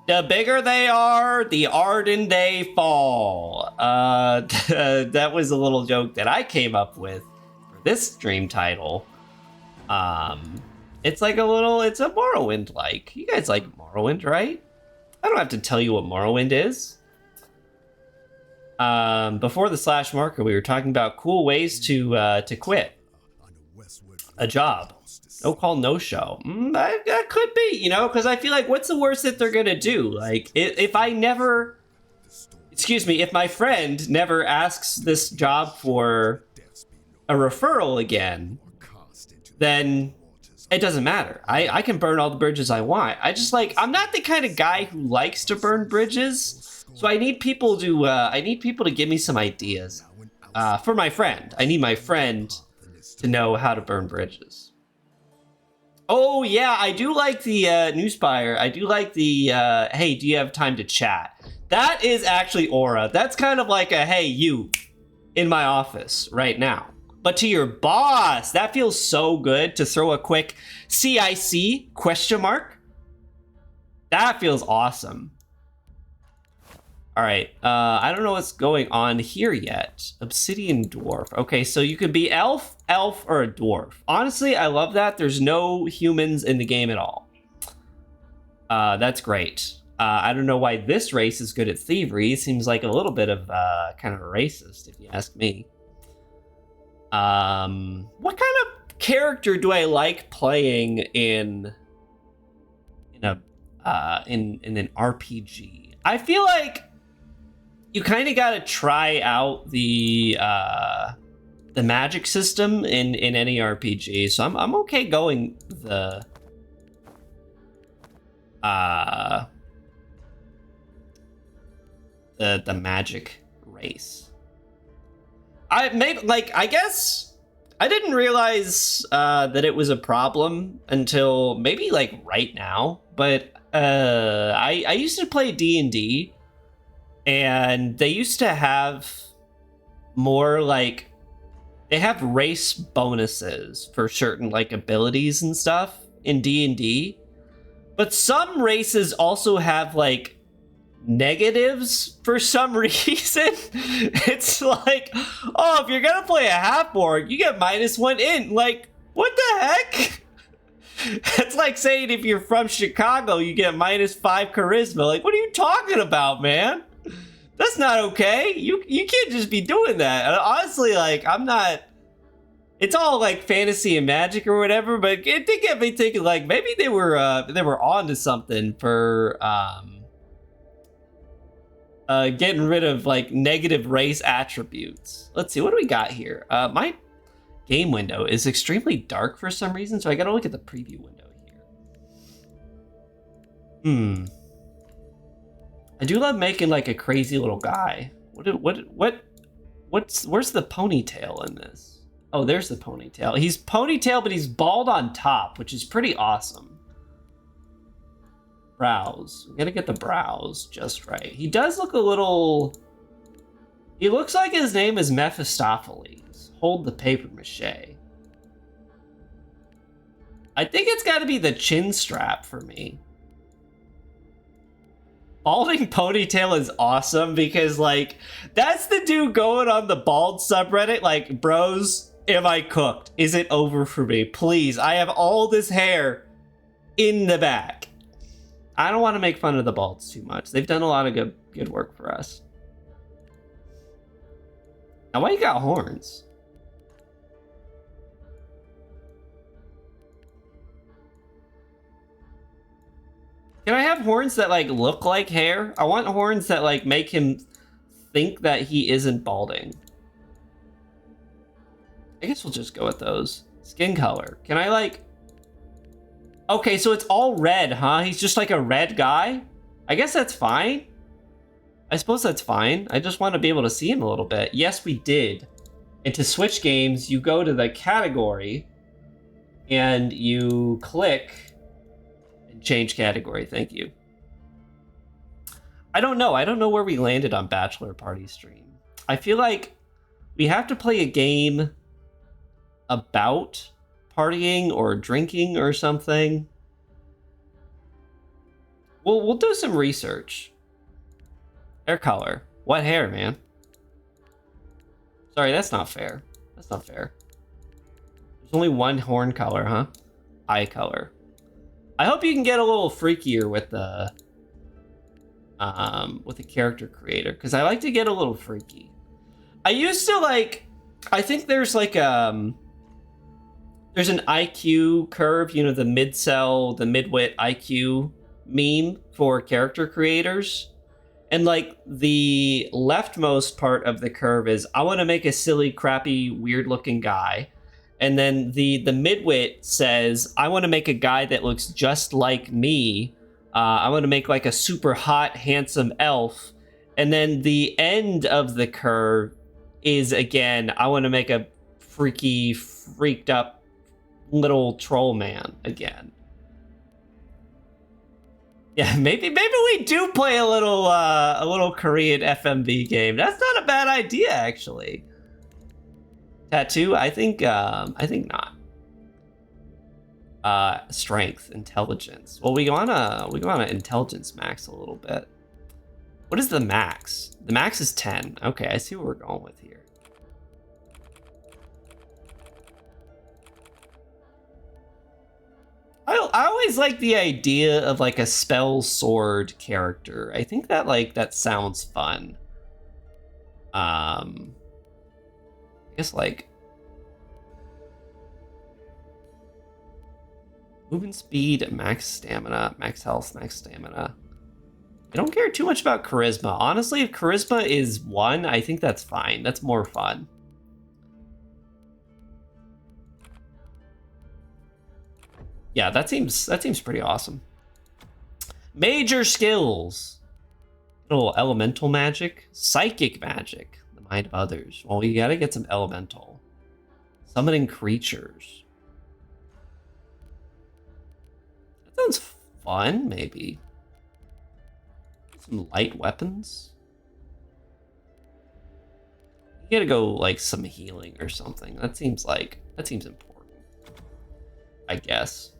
The bigger they are, the arden they fall. That was a little joke that I came up with for this stream title. It's like it's a Morrowind-like. You guys like Morrowind, right? I don't have to tell you what Morrowind is. Before the slash marker, we were talking about cool ways to quit a job. No call, no show. That could be, you know, because I feel like what's the worst that they're gonna do? Like, if my friend never asks this job for a referral again, then it doesn't matter. I can burn all the bridges I want. I'm not the kind of guy who likes to burn bridges, so I need people to give me some ideas for my friend. I need my friend to know how to burn bridges. Oh yeah, I do like the Newspire. I do like the hey, do you have time to chat? That is actually Aura. That's kind of like a hey, you in my office right now. But to your boss, that feels so good to throw a quick CIC question mark. That feels awesome. All right, I don't know what's going on here yet. Obsidian dwarf. Okay, so you could be elf, or a dwarf. Honestly, I love that. There's no humans in the game at all. That's great. I don't know why this race is good at thievery. It seems like a little bit of kind of a racist, if you ask me. What kind of character do I like playing in an RPG? I feel like you kind of got to try out the magic system in any RPG. So I'm okay going the magic race. I guess I didn't realize that it was a problem until maybe like right now. But I used to play D&D, and they used to have more like they have race bonuses for certain like abilities and stuff in D&D. But some races also have like negatives for some reason. It's like, oh, if you're gonna play a half-orc, you get -1 int. Like, what the heck? It's like saying if you're from Chicago, you get -5 charisma. Like, what are you talking about, man? That's not okay. You can't just be doing that. And honestly, like, I'm not. It's all like fantasy and magic or whatever, but it did get me thinking. Like, maybe they were on to something for getting rid of like negative race attributes. Let's see, what do we got here? My game window is extremely dark for some reason, so I gotta look at the preview window here. I do love making like a crazy little guy. Where's the ponytail in this? Oh, there's the ponytail. He's ponytail, but he's bald on top, which is pretty awesome. Brows. We gotta get the brows just right. He does look a little. He looks like his name is Mephistopheles. Hold the paper mache. I think it's gotta be the chin strap for me. Balding ponytail is awesome because, like, that's the dude going on the bald subreddit, like, bros, am I cooked? Is it over for me? Please, I have all this hair in the back. I don't want to make fun of the balds too much. They've done a lot of good work for us. Now, why you got horns? Can I have horns that, like, look like hair? I want horns that, like, make him think that he isn't balding. I guess we'll just go with those. Skin color. Can I, like... Okay, so it's all red, huh? He's just, like, a red guy? I guess that's fine. I suppose that's fine. I just want to be able to see him a little bit. Yes, we did. And to switch games, you go to the category, and you click... change category, thank you. I don't know where we landed on Bachelor Party stream. I feel like we have to play a game about partying or drinking or something. We'll do some research. Hair color. What hair, man? Sorry, that's not fair. That's not fair. There's only one horn color, huh? Eye color. I hope you can get a little freakier with the character creator, because I like to get a little freaky. I used to like, I think there's like there's an IQ curve, you know, the mid-cell, the mid-wit IQ meme for character creators. And like the leftmost part of the curve is, I want to make a silly, crappy, weird-looking guy. And then the midwit says, I want to make a guy that looks just like me. I want to make like a super hot, handsome elf. And then the end of the curve is, again, I want to make a freaky, freaked up little troll man again. Yeah, maybe we do play a little Korean FMV game. That's not a bad idea, actually. Tattoo? I think not. Strength, intelligence. Well, we wanna intelligence max a little bit. What is the max? The max is 10. Okay, I see what we're going with here. I always like the idea of like a spell sword character. I think that that sounds fun. I guess like movement speed, max stamina, max health, max stamina. I don't care too much about charisma. Honestly, if charisma is 1, I think that's fine. That's more fun. Yeah, that seems pretty awesome. Major skills. Little elemental magic, psychic magic, the mind of others. Well, we gotta get some elemental. Summoning creatures. That sounds fun, maybe. Some light weapons. You gotta go like some healing or something. That seems important, I guess.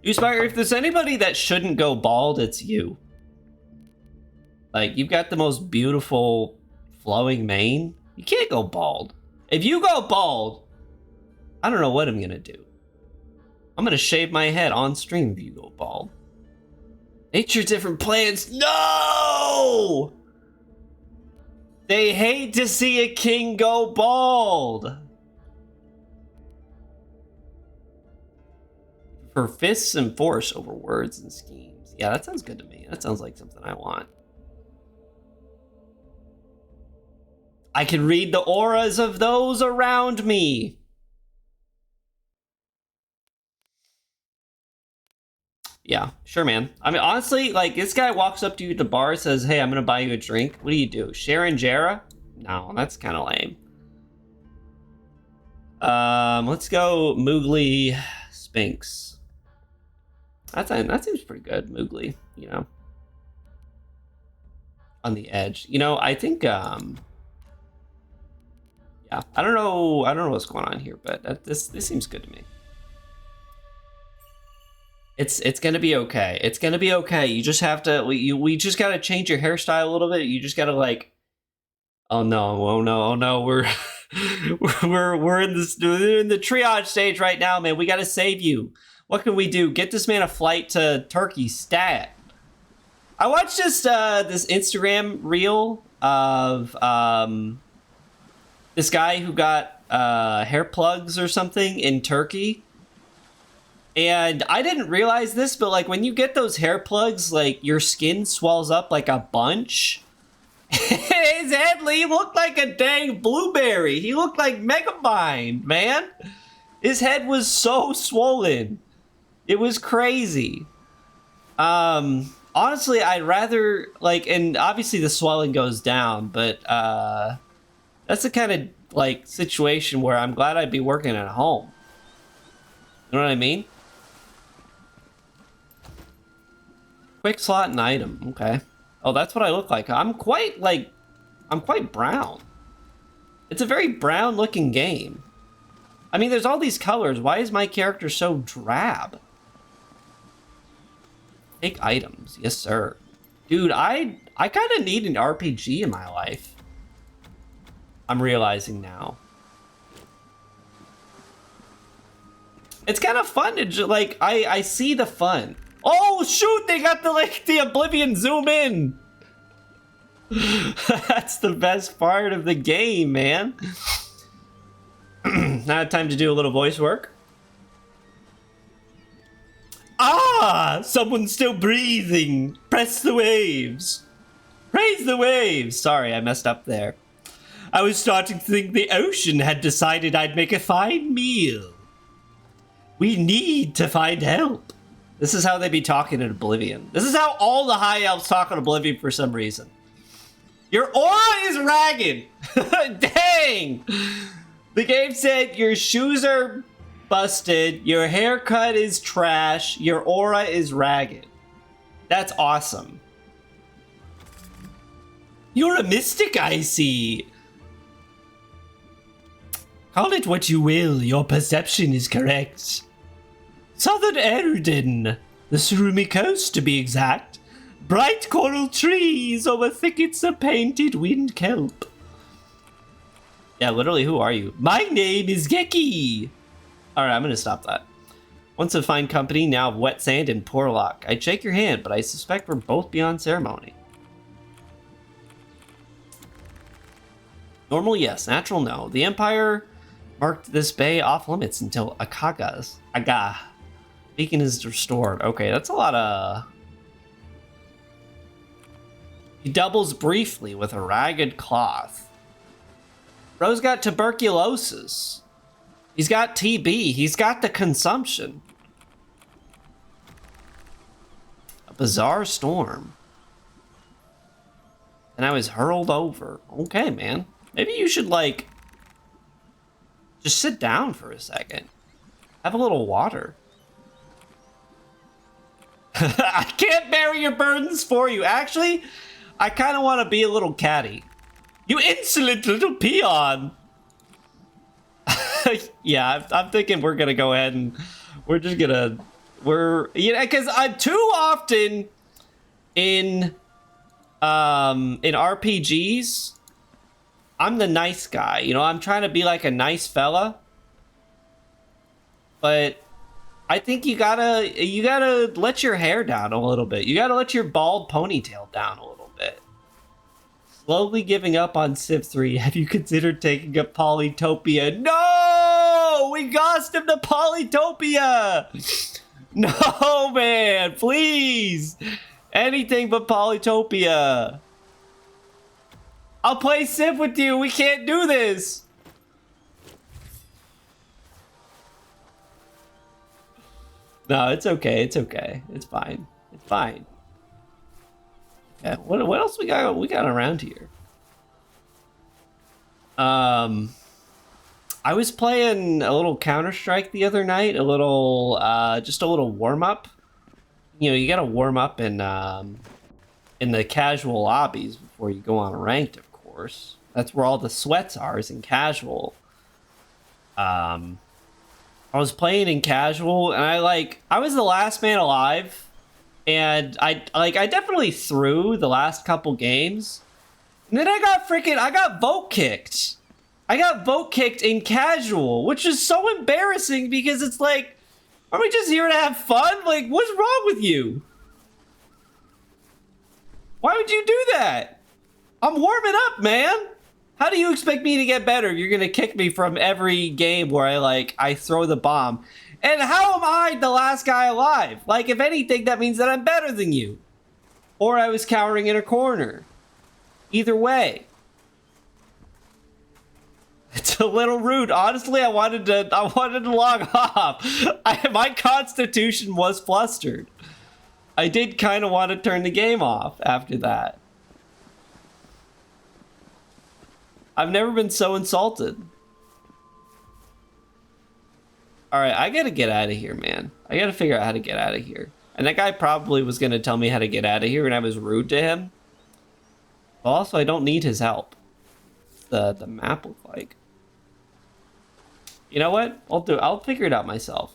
Uspire, if there's anybody that shouldn't go bald, it's you. Like, you've got the most beautiful flowing mane. You can't go bald. If you go bald, I don't know what I'm gonna do. I'm gonna shave my head on stream if you go bald. Nature different plans. No! They hate to see a king go bald. For fists and force over words and schemes. Yeah, that sounds good to me. That sounds like something I want. I can read the auras of those around me. Yeah, sure, man. I mean, honestly, like, this guy walks up to you at the bar, says, hey, I'm gonna buy you a drink. What do? Sharon Jarrah? No, that's kind of lame. Let's go Moogly Spinks. That seems pretty good, Moogly, you know. On the edge. You know, I think, yeah, I don't know what's going on here, but this seems good to me. It's gonna be okay. It's gonna be okay. You just have to, we just gotta change your hairstyle a little bit. You just gotta like, oh no, we're we're in the triage stage right now, man. We gotta save you. What can we do? Get this man a flight to Turkey stat. I watched this Instagram reel of this guy who got hair plugs or something in Turkey. And I didn't realize this, but like when you get those hair plugs, like your skin swells up like a bunch. His head, he looked like a dang blueberry. He looked like Megamind, man. His head was so swollen. It was crazy. Honestly, I'd rather, like, and obviously the swelling goes down, but that's the kind of, like, situation where I'm glad I'd be working at home. You know what I mean? Quick slot and item, okay. Oh, that's what I look like. I'm quite brown. It's a very brown looking game. I mean, there's all these colors. Why is my character so drab? Take items. Yes, sir. Dude, I kind of need an RPG in my life. I'm realizing now. It's kind of fun to just, like, I see the fun. Oh, shoot, they got the Oblivion zoom in. That's the best part of the game, man. Now time to do a little voice work. Ah, someone's still breathing. Press the waves. Praise the waves. Sorry, I messed up there. I was starting to think the ocean had decided I'd make a fine meal. We need to find help. This is how they be talking in Oblivion. This is how all the high elves talk in Oblivion for some reason. Your aura is ragged. Dang. The game said your shoes are busted, your haircut is trash, your aura is ragged. That's awesome. You're a mystic, I see. Call it what you will, your perception is correct. Southern Arden, the Surumi coast to be exact. Bright coral trees over thickets of painted wind kelp. Yeah, literally, who are you? My name is Geki. All right, I'm gonna stop that. Once a fine company, now of wet sand and poor luck. I'd shake your hand, but I suspect we're both beyond ceremony. Normal, yes. Natural, no. The Empire marked this bay off limits until Aga beacon is restored. Okay, that's a lot of... He doubles briefly with a ragged cloth. Bro's got tuberculosis. He's got TB. He's got the consumption. A bizarre storm. And I was hurled over. Okay, man. Maybe you should, like, just sit down for a second. Have a little water. I can't bear your burdens for you. Actually, I kind of want to be a little catty. You insolent little peon. Yeah, I'm thinking we're gonna go ahead and we're just gonna because I'm too often in RPGs, I'm the nice guy. You know, I'm trying to be like a nice fella, but I think you gotta let your hair down a little bit. You gotta let your bald ponytail down a little bit. Slowly giving up on Civ 3. Have you considered taking a Polytopia? No! We lost him to Polytopia! No, man! Please! Anything but Polytopia. I'll play Civ with you. We can't do this. No, it's okay. It's okay. It's fine. It's fine. Yeah, what else we got around here? I was playing a little Counter-Strike the other night, just a little warm-up. You know, you gotta warm up in the casual lobbies before you go on ranked, of course. That's where all the sweats are, is in casual. I was playing in casual, and I was the last man alive. And I definitely threw the last couple games. And then I got vote kicked. I got vote kicked in casual, which is so embarrassing because it's like, are we just here to have fun? Like, what's wrong with you? Why would you do that? I'm warming up, man. How do you expect me to get better? You're gonna kick me from every game where I throw the bomb. And how am I the last guy alive? Like, if anything, that means that I'm better than you. Or I was cowering in a corner. Either way. It's a little rude. Honestly, I wanted to log off. My constitution was flustered. I did kind of want to turn the game off after that. I've never been so insulted. All right, I gotta get out of here, man. I gotta figure out how to get out of here. And that guy probably was gonna tell me how to get out of here, and I was rude to him. But also, I don't need his help. What's the map look like? You know what? I'll figure it out myself.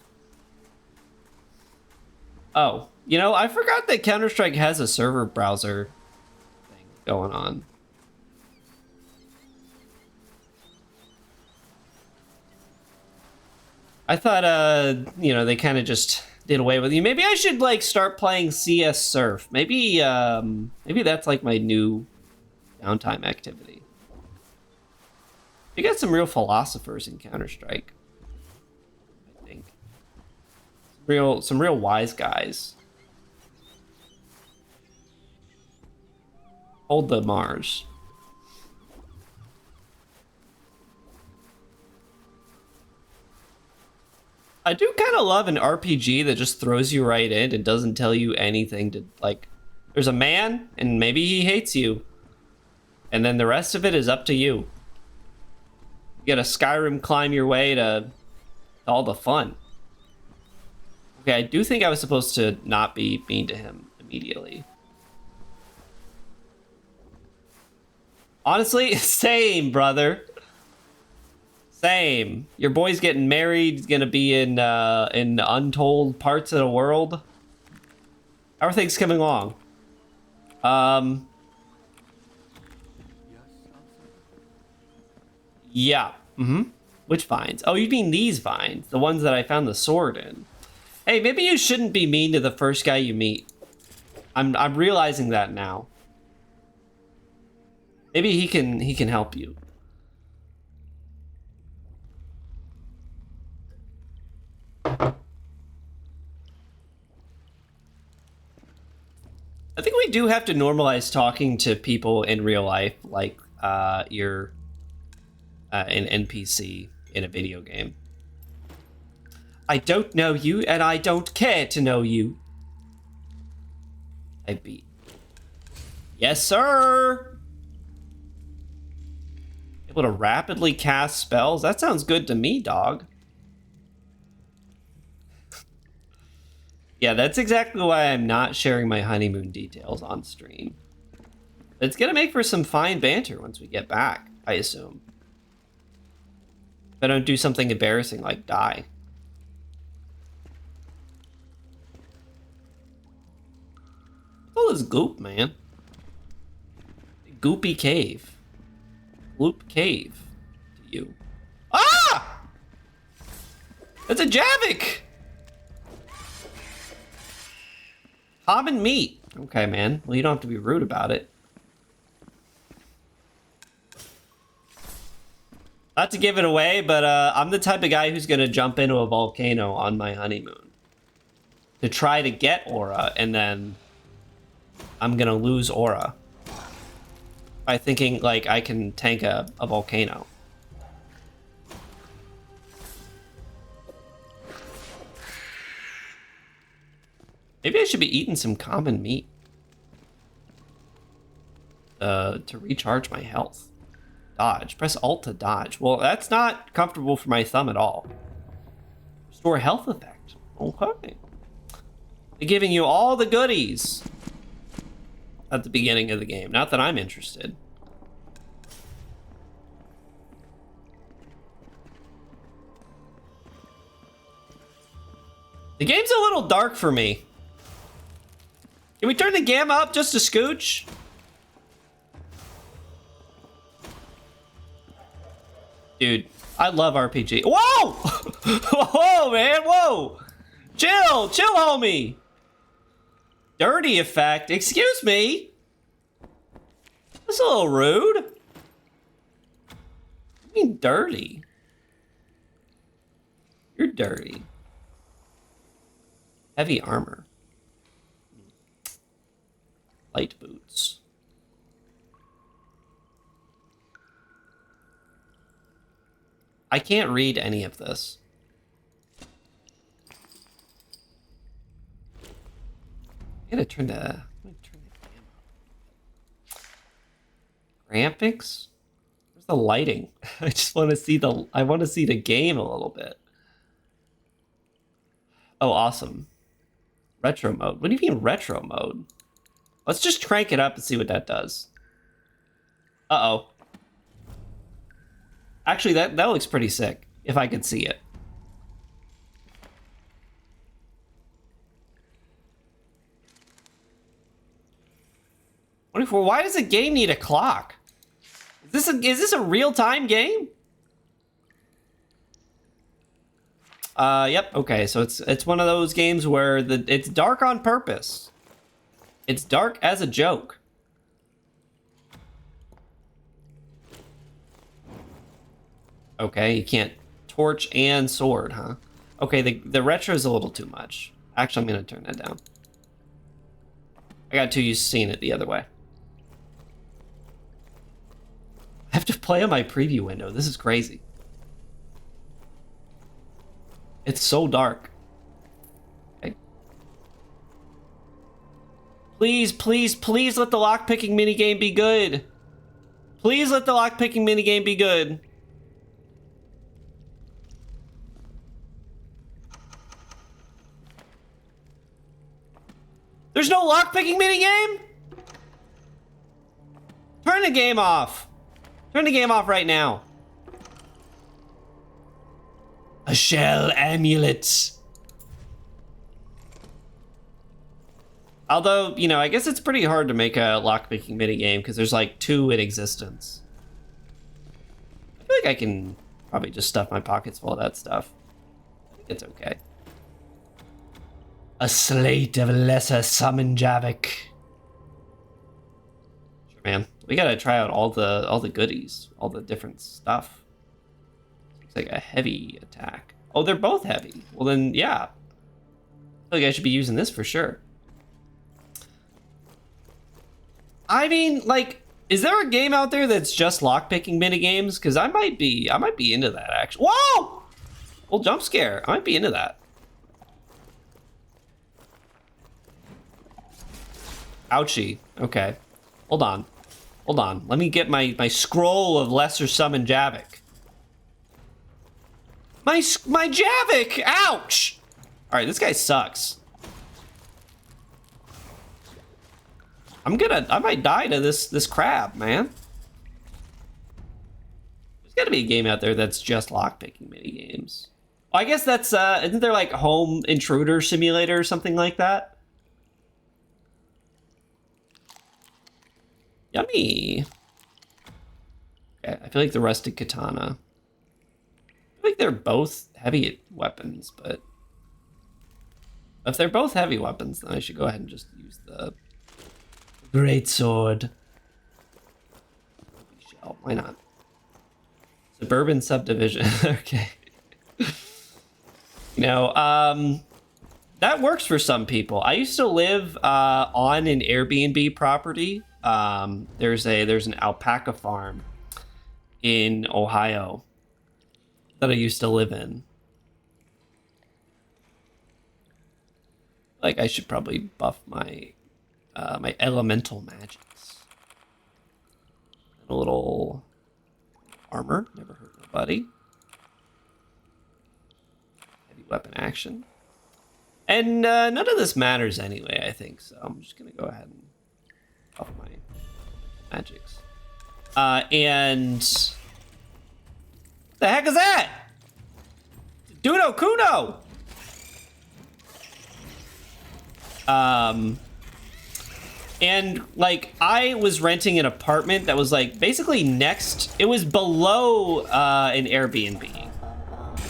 Oh, you know, I forgot that Counter-Strike has a server browser thing going on. I thought, you know, they kind of just did away with you. Maybe I should, like, start playing CS Surf. Maybe, maybe that's, like, my new downtime activity. You got some real philosophers in Counter-Strike, I think. Some real wise guys. Hold the Mars. I do kind of love an RPG that just throws you right in and doesn't tell you anything to, like, there's a man and maybe he hates you. And then the rest of it is up to you. You gotta Skyrim climb your way to all the fun. Okay, I do think I was supposed to not be mean to him immediately. Honestly, same, brother. Same. Your boy's getting married. He's gonna be in untold parts of the world. How are things coming along? Yeah. Which vines? Oh, you mean these vines? The ones that I found the sword in. Hey, maybe you shouldn't be mean to the first guy you meet. I'm realizing that now. Maybe he can help you. I think we do have to normalize talking to people in real life, like you're an NPC in a video game. I don't know you, and I don't care to know you. I beat. Yes, sir! Able to rapidly cast spells? That sounds good to me, dog. Yeah, that's exactly why I'm not sharing my honeymoon details on stream. It's gonna make for some fine banter once we get back, I assume. If I don't do something embarrassing like die. What's all this goop, man? Goopy cave. Gloop cave. To you. Ah! That's a Javik! Common meat. Okay, man. Well, you don't have to be rude about it. Not to give it away, but I'm the type of guy who's going to jump into a volcano on my honeymoon to try to get aura, and then I'm going to lose aura by thinking, like, I can tank a volcano. Maybe I should be eating some common meat to recharge my health. Dodge. Press Alt to dodge. Well, that's not comfortable for my thumb at all. Restore health effect. Okay. They're giving you all the goodies at the beginning of the game. Not that I'm interested. The game's a little dark for me. Can we turn the gamma up just a scooch? Dude, I love RPG. Whoa! Whoa, man, whoa! Chill, homie! Dirty effect, excuse me? That's a little rude. I mean dirty. You're dirty. Heavy armor. Light boots. I can't read any of this. I gotta turn the graphics. Where's the lighting? I just want to see I want to see the game a little bit. Oh, awesome. Retro mode. What do you mean retro mode? Let's just crank it up and see what that does. Uh-oh. Actually, that looks pretty sick. if I could see it. Why does a game need a clock? Is this a real-time game? Yep. Okay, so it's one of those games where it's dark on purpose. It's dark as a joke. Okay, you can't torch and sword, huh? Okay, the retro is a little too much. Actually, I'm gonna turn that down. I got too used to seeing it the other way. I have to play on my preview window. This is crazy. It's so dark. Okay. Please, please, please let the lockpicking minigame be good. Please let the lockpicking minigame be good. There's no lockpicking minigame? Turn the game off. Turn the game off right now. A shell amulet. Although, you know, I guess it's pretty hard to make a lockpicking minigame because there's like 2 in existence. I feel like I can probably just stuff my pockets full of that stuff. I think it's okay. A slate of lesser summon Javik. Sure, man. We gotta try out all the goodies, all the different stuff. Looks like a heavy attack. Oh, they're both heavy. Well then, yeah. I feel like I should be using this for sure. I mean, like, is there a game out there that's just lockpicking minigames? Because I might be into that actually. Whoa! Well, jump scare. I might be into that. Ouchie. Okay. Hold on. Hold on. Let me get my scroll of lesser summon Javik. My Javik! Ouch! Alright, this guy sucks. I might die to this crab, man. There's gotta be a game out there that's just lockpicking minigames. Well, I guess that's, isn't there like Home Intruder Simulator or something like that? Yummy. Okay, I feel like the rusted katana. I feel like they're both heavy weapons, but if they're both heavy weapons, then I should go ahead and just use the great sword. Shell, why not? Suburban subdivision. Okay. You know, that works for some people. I used to live on an Airbnb property. There's an alpaca farm in Ohio that I used to live in. Like, I should probably buff my my elemental magics. And a little armor, never hurt nobody. Heavy weapon action. And none of this matters anyway, I think, so I'm just gonna go ahead and buff my magics. And the heck is that? Duno Kuno! And like I was renting an apartment that was like basically next, it was below an Airbnb. What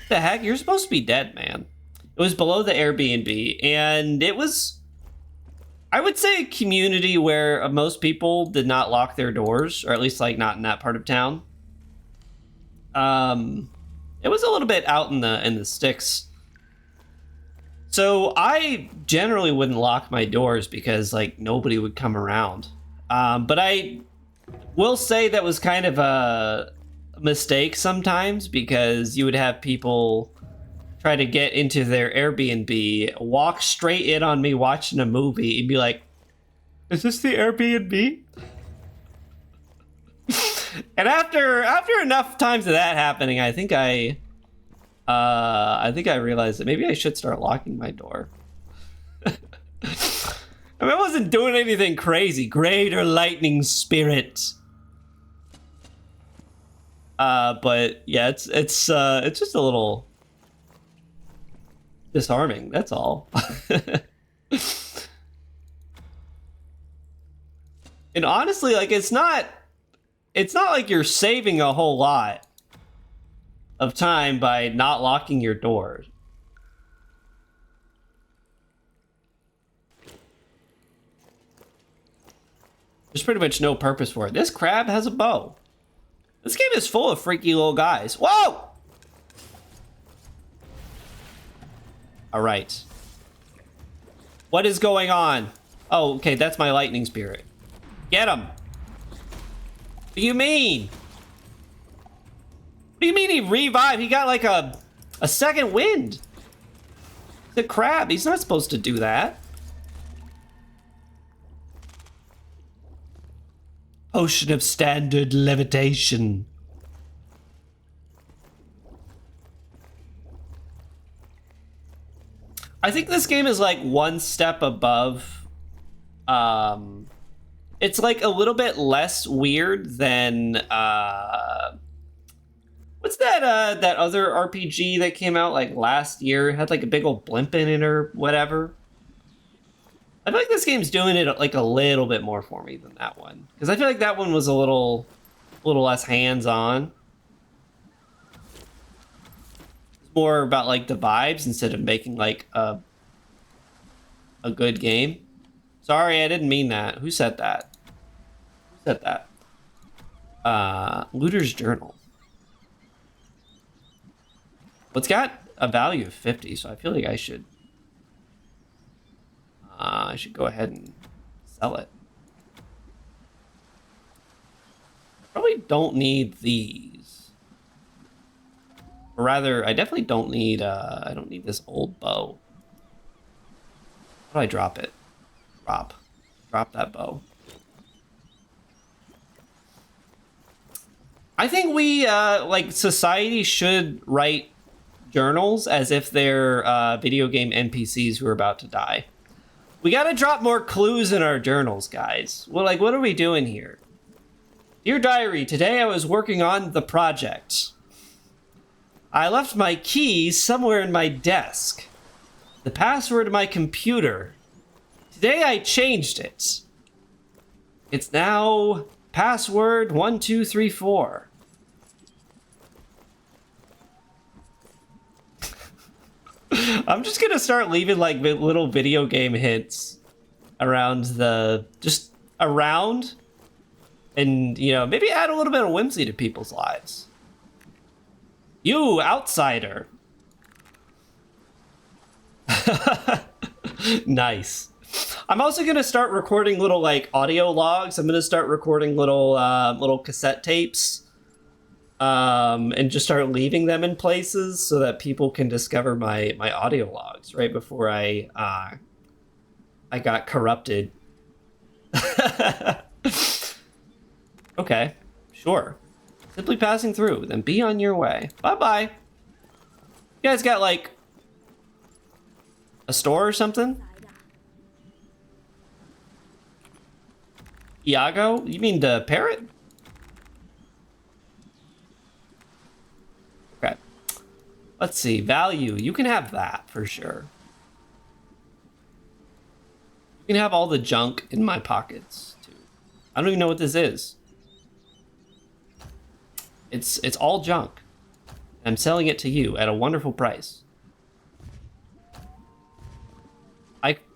the heck? You're supposed to be dead, man. It was below the Airbnb, and it was, I would say, a community where most people did not lock their doors, or at least like not in that part of town. It was a little bit out in the sticks. So I generally wouldn't lock my doors because like nobody would come around. But I will say that was kind of a mistake sometimes because you would have people try to get into their Airbnb, walk straight in on me watching a movie and be like, "Is this the Airbnb?" And after enough times of that happening, I think I realized that maybe I should start locking my door. I mean, I wasn't doing anything crazy. Greater lightning spirit. But yeah, it's just a little disarming. That's all. And honestly, like it's not like you're saving a whole lot of time by not locking your doors. There's pretty much no purpose for it. This crab has a bow. This game is full of freaky little guys. Whoa! All right. What is going on? Oh, okay, that's my lightning spirit. Get him. What do you mean? What do you mean he revived? He got like a second wind. The crab, he's not supposed to do that. Potion of standard levitation. I think this game is like one step above. It's like a little bit less weird than what's that that other RPG that came out like last year? It had like a big old blimp in it or whatever. I feel like this game's doing it like a little bit more for me than that one, because I feel like that one was a little less hands-on. It's more about like the vibes instead of making like a good game. Sorry, I didn't mean that. Who said that? Who said that? Looter's Journal. Well, it's got a value of 50, so I feel like I should go ahead and sell it. Probably don't need these. Or rather, I definitely don't need, I don't need this old bow. How do I drop it? Drop that bow. I think we, like, society should write journals as if they're video game NPCs who are about to die. We gotta drop more clues in our journals, guys. Well, like, what are we doing here? Dear Diary, today I was working on the project. I left my keys somewhere in my desk. The password to my computer. Today I changed it. It's now password 1234. I'm just gonna start leaving like little video game hints around just around, and you know, maybe add a little bit of whimsy to people's lives. You outsider. Nice. I'm also gonna start recording little like audio logs. I'm gonna start recording little cassette tapes. And just start leaving them in places so that people can discover my audio logs right before I got corrupted. Okay, sure. Simply passing through, then be on your way. Bye-bye. You guys got like a store or something? Iago? You mean the parrot? Okay. Let's see. Value. You can have that for sure. You can have all the junk in my pockets too. I don't even know what this is. It's all junk. I'm selling it to you at a wonderful price.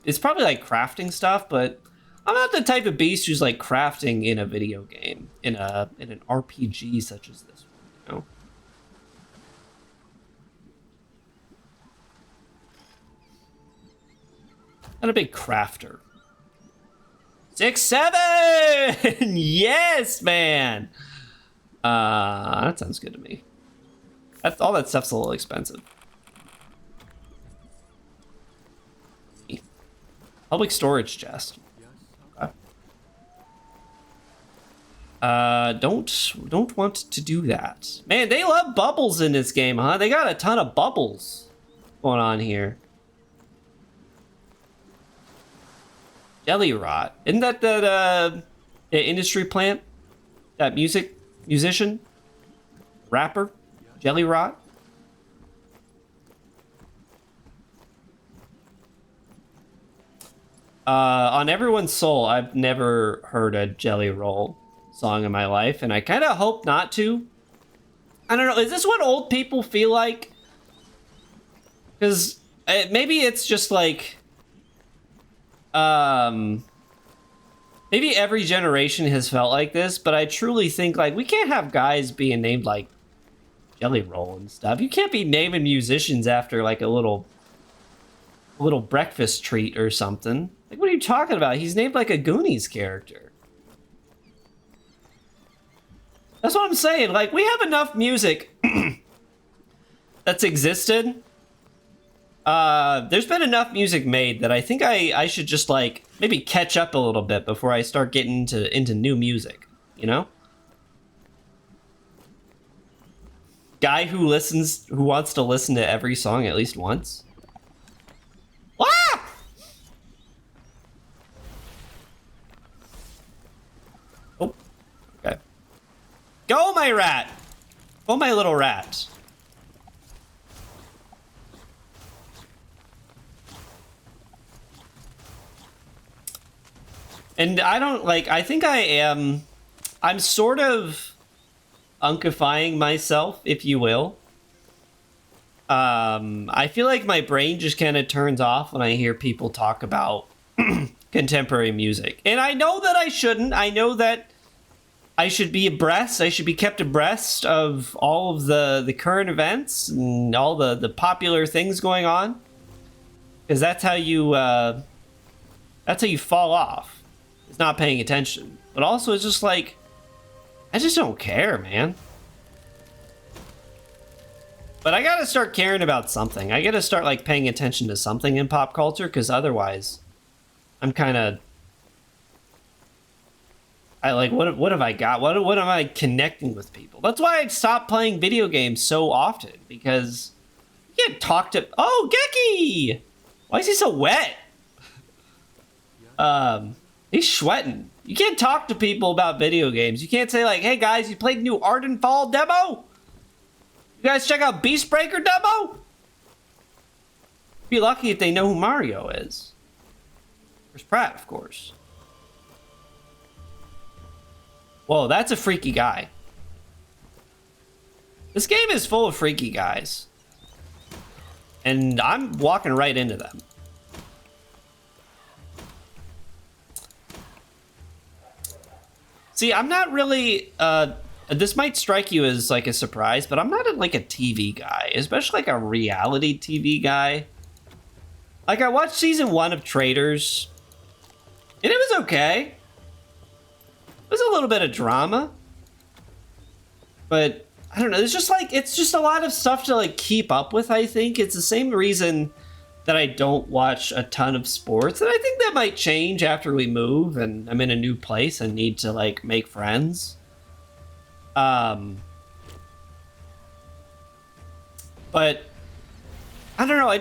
It's probably like crafting stuff, but I'm not the type of beast who's like crafting in a video game, in an RPG such as this one, you know? Not a big crafter. 6-7! Yes, man! That sounds good to me. All that stuff's a little expensive. Public storage chest. Okay. Don't want to do that. Man, they love bubbles in this game, huh? They got a ton of bubbles going on here. Jelly rot. Isn't that the industry plant? That musician? Rapper? Jelly Rot? On Everyone's Soul, I've never heard a Jelly Roll song in my life, and I kind of hope not to. I don't know, is this what old people feel like? Because maybe it's just like... maybe every generation has felt like this, but I truly think, like, we can't have guys being named, like, Jelly Roll and stuff. You can't be naming musicians after, like, a little breakfast treat or something. Like, what are you talking about? He's named like a Goonies character. That's what I'm saying. Like, we have enough music that's existed. There's been enough music made that I think I should just, like, maybe catch up a little bit before I start getting into new music, you know? Guy who wants to listen to every song at least once. Ah! Oh, okay. Go, my rat! Go, my little rat. And I don't, like, I think I'm sort of unkifying myself, if you will. I feel like my brain just kind of turns off when I hear people talk about contemporary music. And I know that I shouldn't. I know that I should be abreast. I should be kept abreast of all of the current events and all the popular things going on. Because that's how you fall off. It's not paying attention. But also, it's just like, I just don't care, man. But I gotta start caring about something. I gotta start, like, paying attention to something in pop culture, because otherwise, I'm kind of... what have I got? What am I connecting with people? That's why I stopped playing video games so often, because you can't talk to... Oh, Geki! Why is he so wet? He's sweating. You can't talk to people about video games. You can't say, like, hey guys, you played the new Ardenfall Demo? You guys check out Beastbreaker Demo? Be lucky if they know who Mario is. There's Pratt, of course. Whoa, that's a freaky guy. This game is full of freaky guys. And I'm walking right into them. See, I'm not really, this might strike you as, like, a surprise, but I'm not, like, a TV guy, especially, like, a reality TV guy. Like, I watched season 1 of Traitors, and it was okay. It was a little bit of drama. But, I don't know, it's just a lot of stuff to, like, keep up with, I think. It's the same reason that I don't watch a ton of sports, and I think that might change after we move and I'm in a new place and need to, like, make friends. But I don't know, I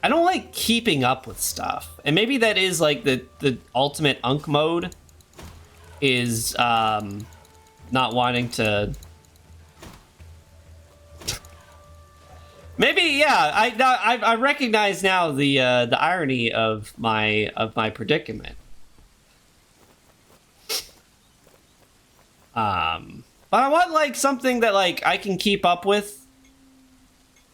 don't like keeping up with stuff. And maybe that is, like, the ultimate unk mode is not wanting to... Maybe, yeah. I recognize now the irony of my predicament. But I want, like, something that, like, I can keep up with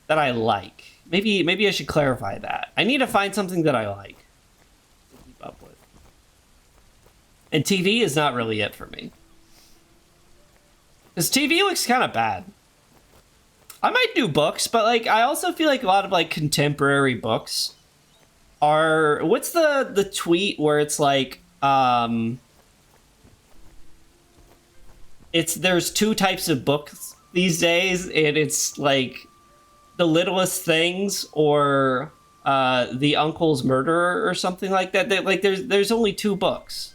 that I like. Maybe I should clarify that. I need to find something that I like to keep up with. And TV is not really it for me. Because TV looks kind of bad. I might do books, but, like, I also feel like a lot of, like, contemporary books are... What's the tweet where it's like, there's two types of books these days, and it's, like, The Littlest Things or The Uncle's Murderer or something like that. Like, there's only two books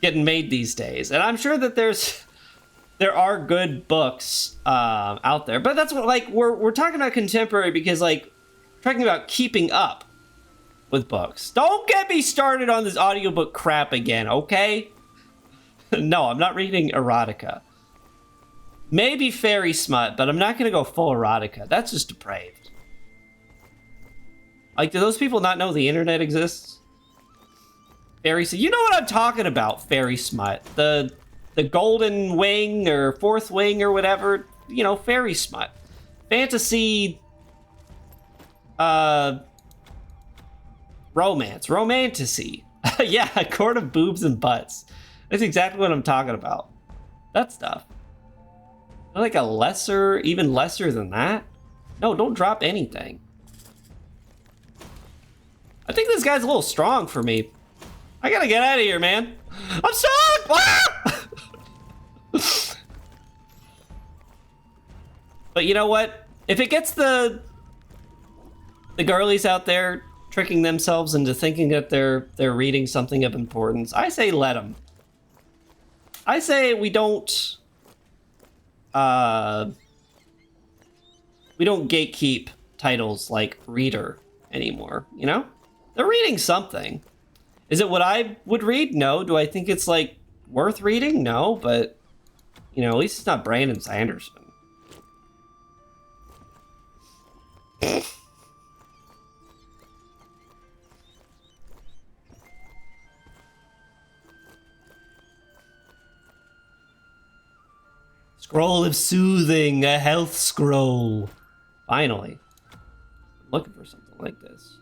getting made these days. And I'm sure that there are good books out there, but that's what, like, we're talking about contemporary because, like, we're talking about keeping up with books. Don't get me started on this audiobook crap again, okay? No, I'm not reading erotica. Maybe fairy smut, but I'm not gonna go full erotica. That's just depraved. Like, do those people not know the internet exists? Fairy, so you know what I'm talking about, fairy smut. The golden wing or fourth wing or whatever, you know, fairy smut. Fantasy, romance, romantasy. Yeah, a court of boobs and butts. That's exactly what I'm talking about. That stuff. Like a lesser, even lesser than that? No, don't drop anything. I think this guy's a little strong for me. I gotta get out of here, man. I'm stuck! Ah! But you know what? If it gets the girlies out there tricking themselves into thinking that they're reading something of importance, I say let them. I say we don't gatekeep titles like reader anymore, you know? They're reading something. Is it what I would read? No. Do I think it's like worth reading? No, but you know, at least it's not Brandon Sanderson. Scroll of Soothing, a health scroll. Finally. I'm looking for something like this.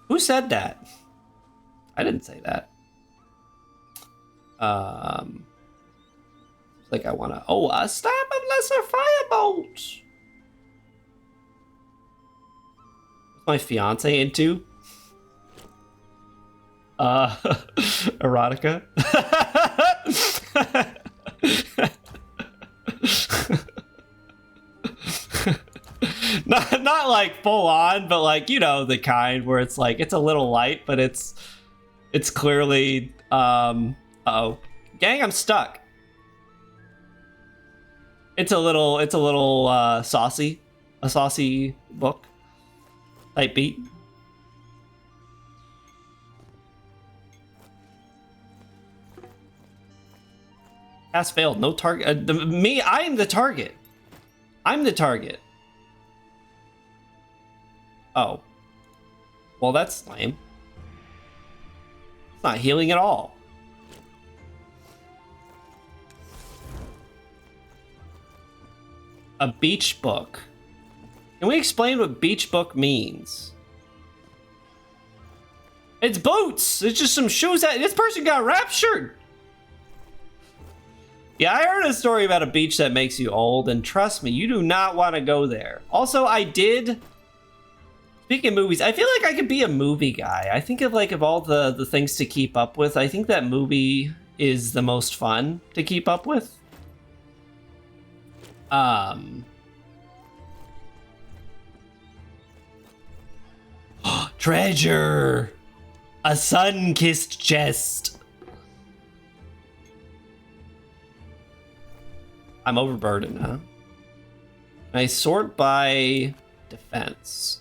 Who said that? I didn't say that. Like I wanna... Oh, a stab of lesser firebolt! What's my fiance into? Erotica? not like full on, but like, you know, the kind where it's like it's a little light, but it's clearly uh-oh. Gang, I'm stuck. It's a little saucy. A saucy book. Type beat. Pass failed. No target. I am the target. I'm the target. Oh. Well, that's lame. It's not healing at all. A beach book. Can we explain what beach book means? It's boots. It's just some shoes that this person got raptured. Yeah, I heard a story about a beach that makes you old, and trust me, you do not want to go there. Also, I did... Speaking of movies, I feel like I could be a movie guy. I think of like of all the things to keep up with, I think that movie is the most fun to keep up with. Treasure! A sun-kissed chest. I'm overburdened, huh? I sort by defense.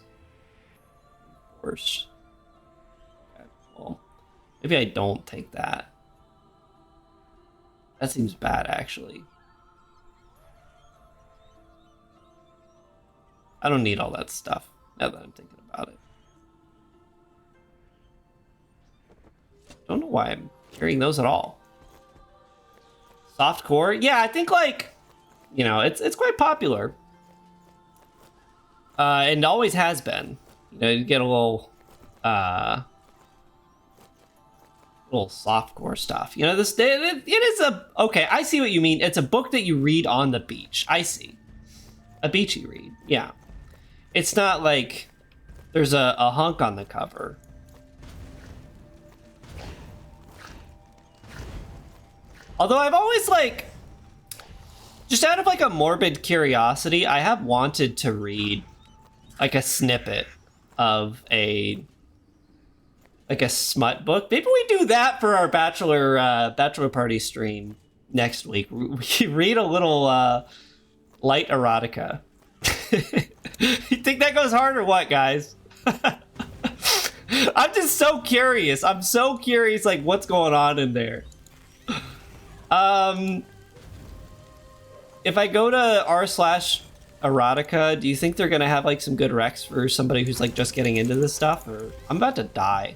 Force. Okay, well, maybe I don't take that. That seems bad, actually. I don't need all that stuff, now that I'm thinking about it. Don't know why I'm carrying those at all. Softcore? Yeah, I think like, you know, it's quite popular. And always has been. You know, you get a little softcore stuff. You know, it is a, okay, I see what you mean. It's a book that you read on the beach. I see. A beachy read, yeah. It's not like there's a hunk on the cover. Although I've always like, just out of like a morbid curiosity, I have wanted to read like a snippet of a smut book. Maybe we do that for our bachelor party stream next week. We read a little light erotica. You think that goes hard or what, guys? I'm just so curious. I'm so curious, like what's going on in there. If I go to r/erotica, do you think they're gonna have like some good recs for somebody who's like just getting into this stuff? Or I'm about to die.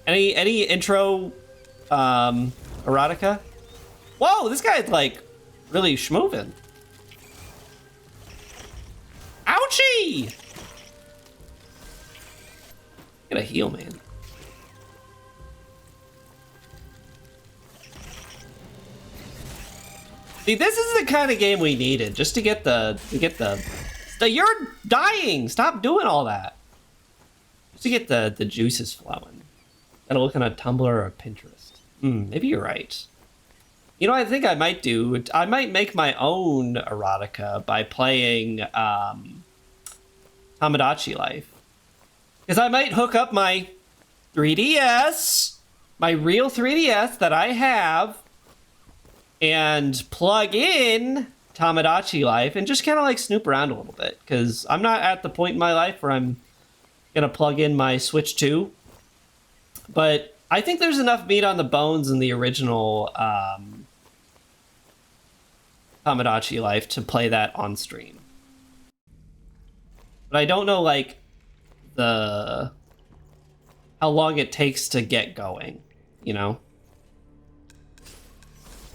Any intro erotica? Whoa, this guy's like really schmoving. Ouchie! Get a heal, man. See, this is the kind of game we needed, just to get the you're dying. Stop doing all that. Just to get the juices flowing. Gotta look on a Tumblr or a Pinterest. Maybe you're right. You know what I think I might do? I might make my own erotica by playing Tamagotchi Life. Because I might hook up my 3DS, my real 3DS that I have, and plug in Tamagotchi Life and just kind of like snoop around a little bit. Because I'm not at the point in my life where I'm going to plug in my Switch 2. But I think there's enough meat on the bones in the original Tamagotchi Life to play that on stream. But I don't know, like, how long it takes to get going, you know?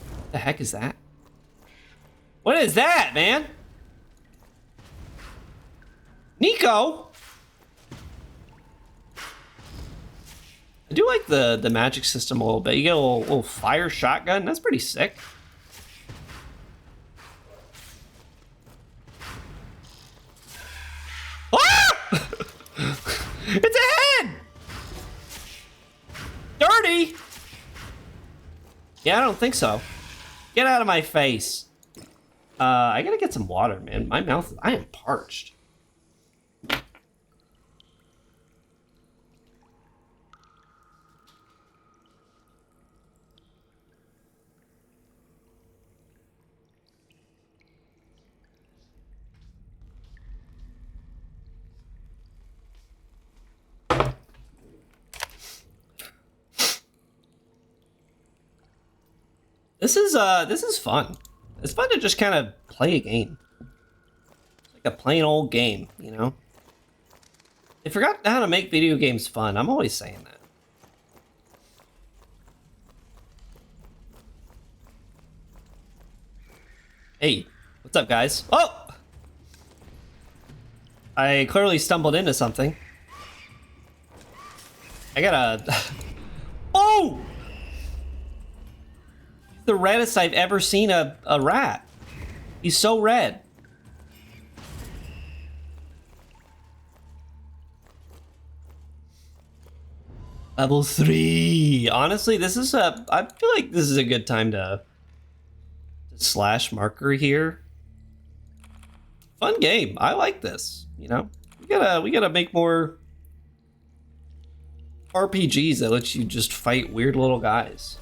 What the heck is that? What is that, man? Nico? I do like the magic system a little bit. You get a little fire shotgun. That's pretty sick. Ah! It's a head! Dirty! Yeah, I don't think so. Get out of my face. I gotta get some water, man. My mouth, I am parched. This is fun. It's fun to just kind of play a game. It's like a plain old game, you know? They forgot how to make video games fun. I'm always saying that. Hey, what's up, guys? Oh! I clearly stumbled into something. I gotta... Oh! The reddest I've ever seen a rat. He's so red. Level 3. Honestly, this is I feel like this is a good time to slash marker here. Fun game. I like this, you know? We gotta make more RPGs that let you just fight weird little guys.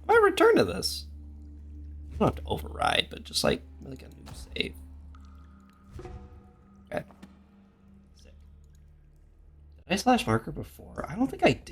I return to this. You don't have to override, but just like a new save. Okay. Sick. Did I slash marker before? I don't think I did.